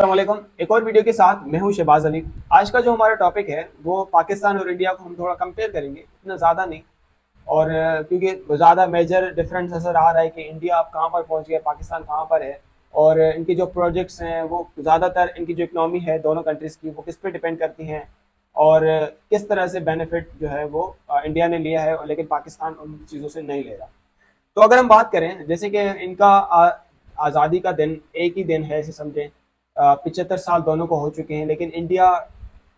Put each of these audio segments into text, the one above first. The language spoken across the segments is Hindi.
अस्सलामुअलैकुम। एक और वीडियो के साथ मैं हूं शहबाज अली। आज का जो हमारा टॉपिक है वो पाकिस्तान और इंडिया को हम थोड़ा कंपेयर करेंगे, इतना ज़्यादा नहीं। और क्योंकि ज़्यादा मेजर डिफरेंस नज़र आ रहा है कि इंडिया अब कहाँ पर पहुंच गया, पाकिस्तान कहाँ पर है। और इनकी जो प्रोजेक्ट्स हैं वो ज़्यादातर, इनकी जो इकनॉमी है दोनों कंट्रीज़ की, वो किस पे डिपेंड करती हैं। और किस तरह से बेनिफिट जो है वो इंडिया ने लिया है, और लेकिन पाकिस्तान उन चीज़ों से नहीं ले रहा। तो अगर हम बात करें, जैसे कि इनका आज़ादी का दिन एक ही दिन है, ऐसे समझें। 75 साल दोनों को हो चुके हैं, लेकिन इंडिया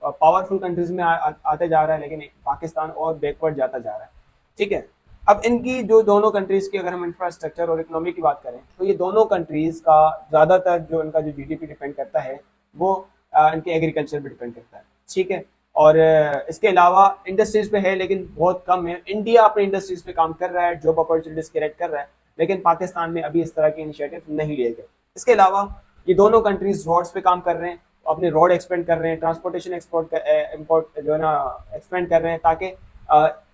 पावरफुल कंट्रीज में आते जा रहा है, लेकिन पाकिस्तान और बैकवर्ड जाता जा रहा है। ठीक है। अब इनकी जो दोनों कंट्रीज की अगर हम इंफ्रास्ट्रक्चर और इकोनॉमी की बात करें, तो ये दोनों कंट्रीज का ज़्यादातर जो इनका जो जीडीपी डिपेंड करता है वो इनके एग्रीकल्चर पे डिपेंड करता है। ठीक है। और इसके अलावा इंडस्ट्रीज पे है, लेकिन बहुत कम है। इंडिया अपनी इंडस्ट्रीज पे काम कर रहा है, जॉब अपॉर्चुनिटीज क्रिएट कर रहा है, लेकिन पाकिस्तान में अभी इस तरह के इनिशिएटिव नहीं लिए गए। इसके अलावा ये दोनों कंट्रीज रोड्स पे काम कर रहे हैं, अपने रोड एक्सपेंड कर रहे हैं, ट्रांसपोर्टेशन एक्सपोर्ट इम्पोर्ट जो है ना एक्सपेंड कर रहे हैं, ताकि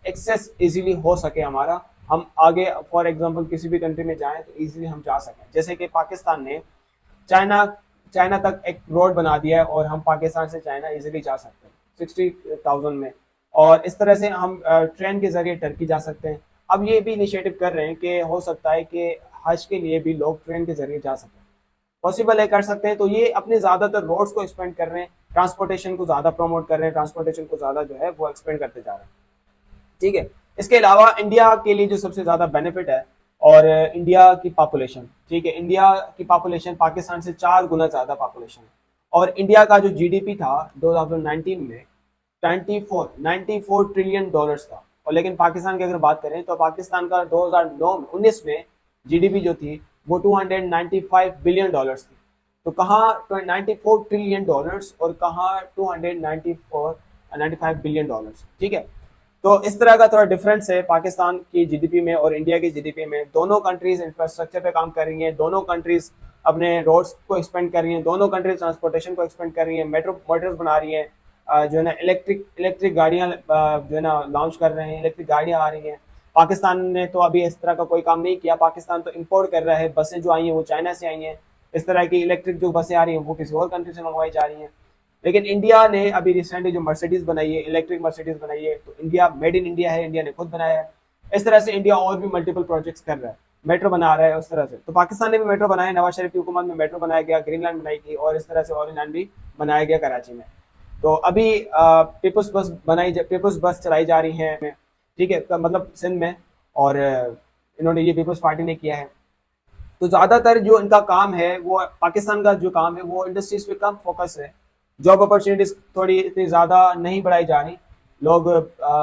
एक्सेस इजीली हो सके हमारा। हम आगे फॉर एग्जांपल किसी भी कंट्री में जाएं तो इजीली हम जा सकें। जैसे कि पाकिस्तान ने चाइना चाइना तक एक रोड बना दिया है, और हम पाकिस्तान से चाइना इजीली जा सकते हैं 60,000 में। और इस तरह से हम ट्रेन के जरिए टर्की जा सकते हैं। अब ये भी इनिशिएटिव कर रहे हैं कि हो सकता है कि हज के लिए भी लोग ट्रेन के जरिए जा सकें। पॉसिबल है, कर सकते हैं। तो ये अपने ज़्यादातर रोड्स को एक्सपेंड कर रहे हैं, ट्रांसपोर्टेशन को ज़्यादा प्रमोट कर रहे हैं, ट्रांसपोर्टेशन को ज़्यादा जो है वो एक्सपेंड करते जा रहे हैं। ठीक है। इसके अलावा इंडिया के लिए जो सबसे ज़्यादा बेनिफिट है, और इंडिया की पॉपुलेशन। ठीक है। इंडिया की पॉपुलेशन पाकिस्तान से 4 गुना ज़्यादा पॉपुलेशन है। और इंडिया का जो जीडीपी था 2019 में 94 ट्रिलियन डॉलर्स था। और लेकिन पाकिस्तान की अगर बात करें तो पाकिस्तान का 2009 में 19 में जीडीपी जो थी वो 295 बिलियन डॉलर्स थी। तो कहाँ 94 ट्रिलियन डॉलर्स, और कहाँ 295 बिलियन डॉलर्स। ठीक है। तो इस तरह का थोड़ा डिफरेंस है पाकिस्तान की जीडीपी में और इंडिया की जीडीपी में। दोनों कंट्रीज इंफ्रास्ट्रक्चर पे काम कर रही हैं, दोनों कंट्रीज अपने रोड्स को एक्सपेंड कर रही हैं, दोनों कंट्रीज ट्रांसपोर्टेशन को एक्सपेंड कर रही हैं, मेट्रो मोटर्स बना रही हैं, जो है ना इलेक्ट्रिक इलेक्ट्रिक गाड़ियाँ जो है ना लॉन्च कर रहे हैं, इलेक्ट्रिक गाड़ियाँ आ रही हैं। पाकिस्तान ने तो अभी इस तरह का कोई काम नहीं किया। पाकिस्तान तो इम्पोर्ट कर रहा है। बसें जो आई हैं वो चाइना से आई हैं। इस तरह की इलेक्ट्रिक जो बसें आ रही हैं वो किसी और कंट्री से मंगवाई जा रही हैं। लेकिन इंडिया ने अभी रिसेंटली जो मर्सिडीज बनाई है, इलेक्ट्रिक मर्सिडीज बनाई है, तो इंडिया मेड इन इंडिया है, इंडिया ने खुद बनाया है। इस तरह से इंडिया और भी मल्टीपल प्रोजेक्ट्स कर रहा है, मेट्रो बना रहा है उस तरह से। तो पाकिस्तान ने भी मेट्रो बनाया, नवाज शरीफ की हुकूमत में मेट्रो बनाया गया, ग्रीन लाइन बनाई गई, और इस तरह से ऑरेंज लाइन भी बनाया गया कराची में। तो अभी पीपल्स बस चलाई जा रही हैं। ठीक है, तो मतलब सिंध में। और इन्होंने ये पीपल्स पार्टी ने किया है। तो ज़्यादातर जो इनका काम है, वो पाकिस्तान का जो काम है वो इंडस्ट्रीज पे कम फोकस है। जॉब अपॉर्चुनिटीज थोड़ी इतनी ज़्यादा नहीं बढ़ाई जा रही। लोग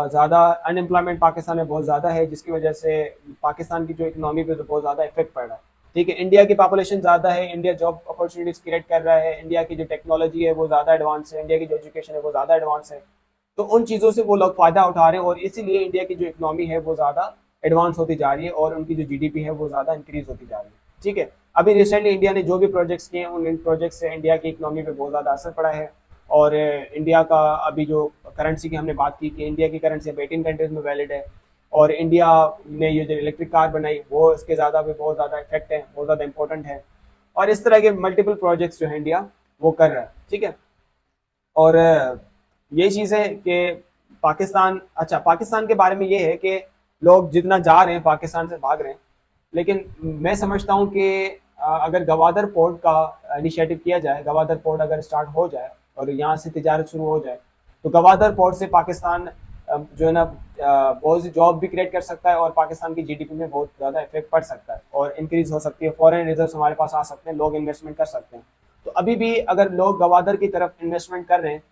ज़्यादा अनएम्प्लॉयमेंट पाकिस्तान में बहुत ज़्यादा है, जिसकी वजह से पाकिस्तान की जो इकनॉमी पे तो बहुत ज़्यादा इफेक्ट पड़ रहा है। ठीक है। इंडिया की पॉपुलेशन ज़्यादा है, इंडिया जॉब अपॉर्चुनिटीज़ क्रिएट कर रहा है, इंडिया की जो टेक्नोलॉजी है वो ज़्यादा एडवांस है, इंडिया की जो एजुकेशन है वो ज़्यादा एडवांस है। तो उन चीज़ों से वो लोग फ़ायदा उठा रहे हैं, और इसीलिए इंडिया की जो इकनॉमी है वो ज़्यादा एडवांस होती जा रही है, और उनकी जो जीडीपी है वो ज़्यादा इंक्रीज होती जा रही है। ठीक है। अभी रिसेंटली इंडिया ने जो भी प्रोजेक्ट्स किए हैं, उन प्रोजेक्ट्स से इंडिया की इकनॉमी पे बहुत ज़्यादा असर पड़ा है। और इंडिया का अभी जो करेंसी की हमने बात की कि इंडिया की करेंसी अब 18 कंट्रीज में वैलिड है। और इंडिया ने ये जो इलेक्ट्रिक कार बनाई वो इसके ज़्यादा भी बहुत ज़्यादा इफेक्ट है, बहुत ज़्यादा इंपॉर्टेंट है। और इस तरह के मल्टीपल प्रोजेक्ट्स जो है इंडिया वो कर रहा है। ठीक है। और ये चीज़ है कि पाकिस्तान, अच्छा पाकिस्तान के बारे में ये है कि लोग जितना जा रहे हैं पाकिस्तान से भाग रहे हैं। लेकिन मैं समझता हूँ कि अगर गवादर पोर्ट का इनिशिएटिव किया जाए, गवादर पोर्ट अगर स्टार्ट हो जाए और यहाँ से तिजारत शुरू हो जाए, तो गवादर पोर्ट से पाकिस्तान जो है ना बहुत सी जॉब भी क्रिएट कर सकता है, और पाकिस्तान की जीडीपी में बहुत ज़्यादा इफेक्ट पड़ सकता है, और इंक्रीज हो सकती है, फॉरेन रिजर्व हमारे पास आ सकते हैं, लोग इन्वेस्टमेंट कर सकते हैं। तो अभी भी अगर लोग गवादर की तरफ इन्वेस्टमेंट कर रहे हैं,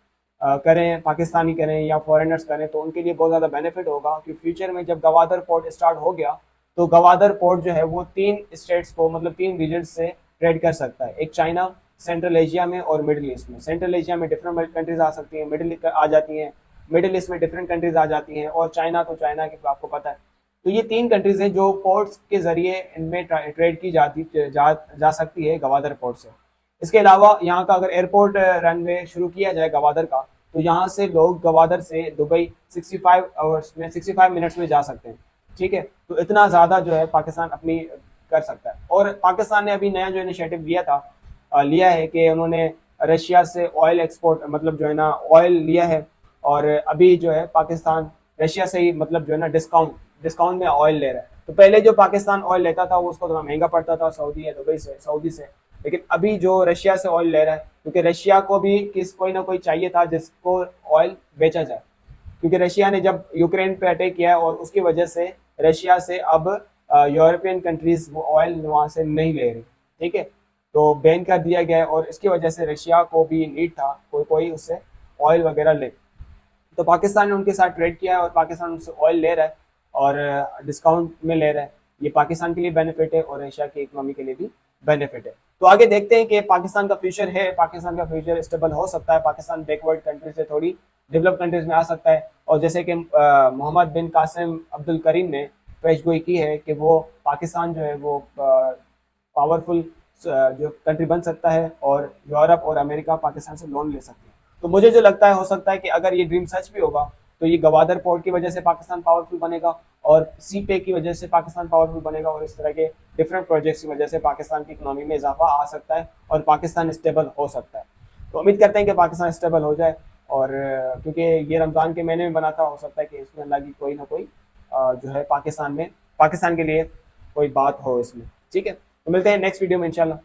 करें, पाकिस्तानी करें या फॉरेनर्स करें, तो उनके लिए बहुत ज़्यादा बेनिफिट होगा कि फ्यूचर में जब गवादर पोर्ट स्टार्ट हो गया, तो गवादर पोर्ट जो है वो 3 स्टेट्स को, मतलब 3 रीजन से ट्रेड कर सकता है। एक चाइना, सेंट्रल एशिया में, और मिडिल ईस्ट में। सेंट्रल एशिया में डिफरेंट कंट्रीज आ सकती हैं, मिडिल आ जाती हैं, मिडिल ईस्ट में डिफरेंट कंट्रीज आ जाती हैं, और चाइना तो चाइना की आपको पता है। तो ये 3 कंट्रीज हैं जो पोर्ट्स के जरिए इनमें ट्रेड की जा सकती है गवादर पोर्ट से। इसके अलावा यहाँ का अगर एयरपोर्ट रनवे शुरू किया जाए गवादर का, तो यहाँ से लोग गवादर से दुबई 65 मिनट्स में जा सकते हैं। ठीक है। तो इतना ज़्यादा जो है पाकिस्तान अपनी कर सकता है। और पाकिस्तान ने अभी नया जो इनिशिएटिव लिया है कि उन्होंने रशिया से ऑयल एक्सपोर्ट मतलब जो है ना ऑयल लिया है, और अभी जो है पाकिस्तान रशिया से ही मतलब जो है ना डिस्काउंट में ऑयल ले रहा है। तो पहले जो पाकिस्तान ऑयल लेता था वो उसको थोड़ा महंगा पड़ता था सऊदी या दुबई से, सऊदी से, लेकिन अभी जो रशिया से ऑयल ले रहा है, क्योंकि रशिया को भी कोई ना कोई चाहिए था जिसको ऑयल बेचा जाए, क्योंकि रशिया ने जब यूक्रेन पे अटैक किया और उसकी वजह से रशिया से अब यूरोपियन कंट्रीज वो ऑयल वहाँ से नहीं ले रही, ठीक है, तो बैन कर दिया गया है, और इसकी वजह से रशिया को भी नीड था कोई उससे ऑयल वगैरह ले। तो पाकिस्तान ने उनके साथ ट्रेड किया है और पाकिस्तान उनसे ऑयल ले रहा है और डिस्काउंट में ले रहा है। ये पाकिस्तान के लिए बेनिफिट है और एशिया की इकोनॉमी के लिए भी बेनिफिट है। तो आगे देखते हैं कि पाकिस्तान का फ्यूचर है, पाकिस्तान का फ्यूचर स्टेबल हो सकता है, पाकिस्तान बैकवर्ड कंट्री से थोड़ी डेवलप कंट्रीज में आ सकता है। और जैसे कि मोहम्मद बिन कासिम अब्दुल करीम ने पेशगोई की है कि वो पाकिस्तान जो है वो पावरफुल जो कंट्री बन सकता है और यूरोप और अमेरिका पाकिस्तान से लोन ले सकते हैं। तो मुझे जो लगता है हो सकता है कि अगर ये ड्रीम सच भी होगा तो ये गवादर पोर्ट की वजह से पाकिस्तान पावरफुल बनेगा और सी पे की वजह से पाकिस्तान पावरफुल बनेगा, और इस तरह के डिफरेंट प्रोजेक्ट्स की वजह से पाकिस्तान की इकोनॉमी में इजाफा आ सकता है और पाकिस्तान स्टेबल हो सकता है। तो उम्मीद करते हैं कि पाकिस्तान स्टेबल हो जाए, और क्योंकि ये रमज़ान के महीने में बना था, हो सकता है कि इसमें अल्लाह की कोई ना कोई जो है पाकिस्तान के लिए कोई बात हो इसमें। ठीक है, तो मिलते हैं नेक्स्ट वीडियो में इंशाल्लाह।